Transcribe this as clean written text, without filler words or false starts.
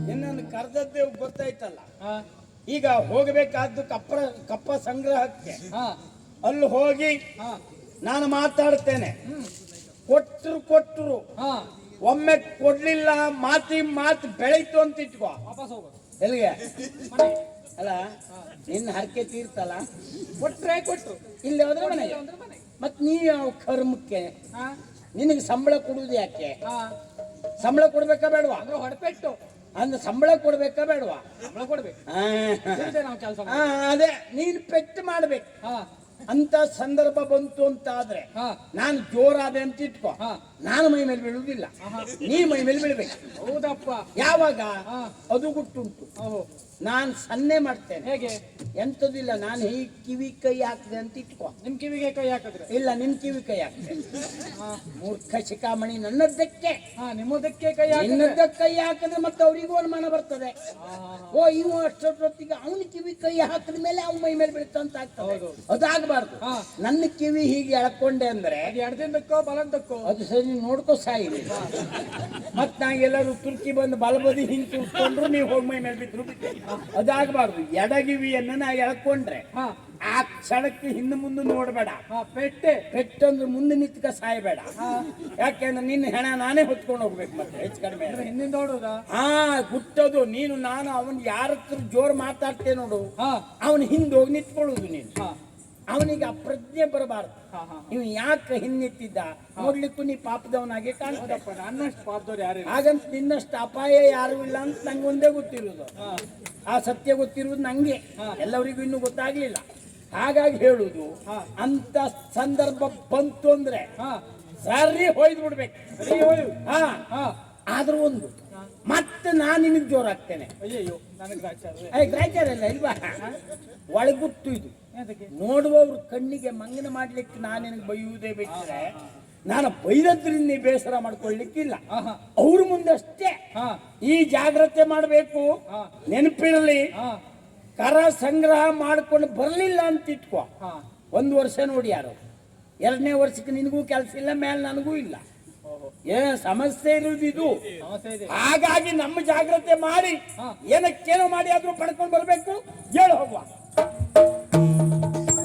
ನಿನ್ನನ್ನು ಕರೆದದ್ದೇ ಗೊತ್ತಾಯ್ತಲ್ಲ. ಈಗ ಹೋಗಬೇಕಾದ್ದು ಕಪ್ಪ ಸಂಗ್ರಹಕ್ಕೆ. ಅಲ್ಲಿ ಹೋಗಿ ನಾನು ಮಾತಾಡ್ತೇನೆ. ಕೊಟ್ಟರು ಒಮ್ಮೆ ಕೊಡ್ಲಿಲ್ಲ, ಮಾತು ಬೆಳೀತು ಅಂತ ಇಟ್ಕೋ. ಎಲ್ಲಿಗೆ ಅಲ್ಲ, ನಿನ್ನ ಹರಕೆ ತೀರ್ತಲ್ಲ, ಕೊಟ್ರು ಇಲ್ಲಿ ಹೋದ್ರೆ ಮನೆಗೆ. ಮತ್ ನೀ ಯಾವ ಕರ್ಮಕ್ಕೆ ನಿನಗೆ ಸಂಬಳ ಕೊಡುವುದು ಯಾಕೆ? ಸಂಬಳ ಕೊಡ್ಬೇಕಾ ಬೇಡವಾ? ಹೊಡೆಪೆಟ್ಟು ಅಂದ್ರೆ ಸಂಬಳ ಕೊಡ್ಬೇಕಾ ಬೇಡವಾ? ಸಂಬಳ ಕೊಡ್ಬೇಕು. ಅದೇ ನೀನ್ ಪೆಟ್ಟು ಮಾಡ್ಬೇಕು ಅಂತ ಸಂದರ್ಭ ಬಂತು ಅಂತ ಆದ್ರೆ ನಾನು ಜೋರಾದೆ ಅಂತ ಇಟ್ಕೋ, ನಾನು ಮೈ ಮೇಲೆ ಬೀಳುವುದಿಲ್ಲ, ನೀ ಮೈ ಮೇಲೆ ಬೀಳ್ಬೇಕು. ಹೌದಪ್ಪ. ಯಾವಾಗ ಅದು ಗುಟ್ಟುಂಟು. ನಾನು ಸನ್ನೆ ಮಾಡ್ತೇನೆ. ಹೇಗೆ? ಎಂತದಿಲ್ಲ, ನಾನು ಹೀಗೆ ಕಿವಿ ಕೈ ಹಾಕಿದೆ ಅಂತ ಇಟ್ಕೋ. ನಿಮ್ ಕಿವಿಗೆ ಕೈ ಹಾಕಿದ್ರೆ? ಇಲ್ಲ, ನಿಮ್ ಕಿವಿ ಕೈ ಹಾಕಿದೆ. ಮೂರ್ಖ ಶಿಖಾಮಣಿ, ನನ್ನದ್ದಕ್ಕೆ ನಿಮ್ಮದಕ್ಕೆ ಕೈ ನಿನ್ನದ್ದಕ್ಕೆ ಕೈ ಹಾಕಿದ್ರೆ ಮತ್ತೆ ಅವರಿಗೂ ಅನುಮಾನ ಬರ್ತದೆ. ಓ, ಇವು ಅಷ್ಟೊತ್ತಿಗೆ ಅವನ ಕಿವಿ ಕೈ ಹಾಕಿದ ಮೇಲೆ ಅವ್ನ ಮೈ ಮೇಲೆ ಬೀಳ್ತ ಅಂತ ಆಗ್ತದೆ. ಅದಾಗಬಾರ್ದು. ನನ್ನ ಕಿವಿ ಹೀಗೆ ಎಳ್ಕೊಂಡೆ ಅಂದ್ರೆ ಎಡದಿಂದಕ್ಕೋ ಬಲಂದಕ್ಕೋ ಅದು ಸರಿ ನೋಡ್ಕೋ ಸಾಯಿರಿ. ಮತ್ ನಾ ಎಲ್ಲರೂ ತುರ್ಕಿ ಬಂದು ಬಲಬದಿ ಹಿಂಗೆ ತುರ್ಕೊಂಡ್ರು ನೀವು ಹೋಗಿ ಮೈ ಮೇಲೆ ಬಿದ್ರು ಅದಾಗಬಾರ್ದು. ಎಡಗಿವಿಯನ್ನ ನಾ ಎಳ್ಕೊಂಡ್ರೆ ಆ ಕ್ಷಣಕ್ಕೆ ಹಿಂದೆ ಮುಂದೆ ನೋಡ್ಬೇಡ. ಪೆಟ್ಟಂದ್ರೆ ಮುಂದೆ ನಿಂತ್ಕ ಸಾಯ್ಬೇಡ. ಯಾಕೆಂದ್ರೆ ನಿನ್ನ ಹೆಣ ನಾನೇ ಹೊತ್ಕೊಂಡು ಹೋಗ್ಬೇಕು. ಮತ್ತೆ ಹೆಚ್ಚು ಕಡಿಮೆ ಹಿಂದಿಂದ ನೋಡುದ ಗುಟ್ಟದು ನೀನು. ನಾನು ಅವನ್ ಯಾರ ಹತ್ರ ಜೋರ್ ಮಾತಾಡ್ತೇ ನೋಡು, ಅವನ್ ಹಿಂದೆ ಹೋಗಿ ನಿಂತ್ಕೊಳ್ಳುದು ನೀನು. ಅವನಿಗೆ ಅಪ್ರಜ್ಞೆ ಬರಬಾರ್ದು. ನೀವು ಯಾಕೆ ಹಿಂದಿತ್ತಿದ್ದ ನೋಡ್ಲಿಕ್ಕೂ ನೀ ಪಾಪದವನಾಗೆ ಕಾಣ್ತದಪ್ಪ. ನನ್ನಷ್ಟು ಪಾಪದವ್ರು ಯಾರು ಹಾಗಂತ ನಿನ್ನಷ್ಟು ಅಪಾಯ ಯಾರು ಇಲ್ಲ ಅಂತ ನಂಗೆ ಒಂದೇ ಗೊತ್ತಿರುವುದು. ಆ ಸತ್ಯ ಗೊತ್ತಿರುವುದು ನಂಗೆ, ಎಲ್ಲರಿಗೂ ಇನ್ನೂ ಗೊತ್ತಾಗ್ಲಿಲ್ಲ. ಹಾಗಾಗಿ ಹೇಳುದು, ಅಂತ ಸಂದರ್ಭ ಬಂತು ಅಂದ್ರೆ ಸರಿ ಹೊಯ್ದು ಬಿಡ್ಬೇಕು. ಆದ್ರೂ ಒಂದು ಮತ್ತೆ ನಾನು ನಿನಗೆ ಜೋರಾಗ್ತೇನೆ. ಗ್ರಾಚಾರ ಇಲ್ಲ ಇಲ್ವಾ? ಒಳಗುಟ್ಟು ಇದು. ನೋಡುವವ್ರ ಕಣ್ಣಿಗೆ ಮಂಗನ ಮಾಡ್ಲಿಕ್ಕೆ ನಾನು ನಿನಗೆ ಬೈಯುವುದೇ ಬಿಟ್ಟರೆ ನಾನು ಬೈದದ್ರಿಂದ ನೀ ಬೇಸರ ಮಾಡ್ಕೊಳ್ಳಿಕ್ಕಿಲ್ಲ. ಅವ್ರ ಮುಂದೆ ಅಷ್ಟೇ ಈ ಜಾಗ್ರತೆ ಮಾಡಬೇಕು. ನೆನಪಿರಲಿ, ಕರ ಸಂಗ್ರಹ ಮಾಡ್ಕೊಂಡು ಬರಲಿಲ್ಲ ಅಂತ ಇಟ್ಕೋ. 1 ವರ್ಷ ನೋಡಿ ಯಾರು, 2ನೇ ವರ್ಷಕ್ಕೆ ನಿನಗೂ ಕೆಲಸ ಇಲ್ಲ, ಮೇಲೆ ನನಗೂ ಇಲ್ಲ. ಏನ ಸಮಸ್ಯೆ ಇರುವುದು ಇದು. ಹಾಗಾಗಿ ನಮ್ಮ ಜಾಗ್ರತೆ ಮಾಡಿ ಏನಕ್ಕೇನೋ ಮಾಡಿ ಆದ್ರೂ ಪಡ್ಕೊಂಡು ಬರ್ಬೇಕು. ಹೇಳು ಹೋಗುವ.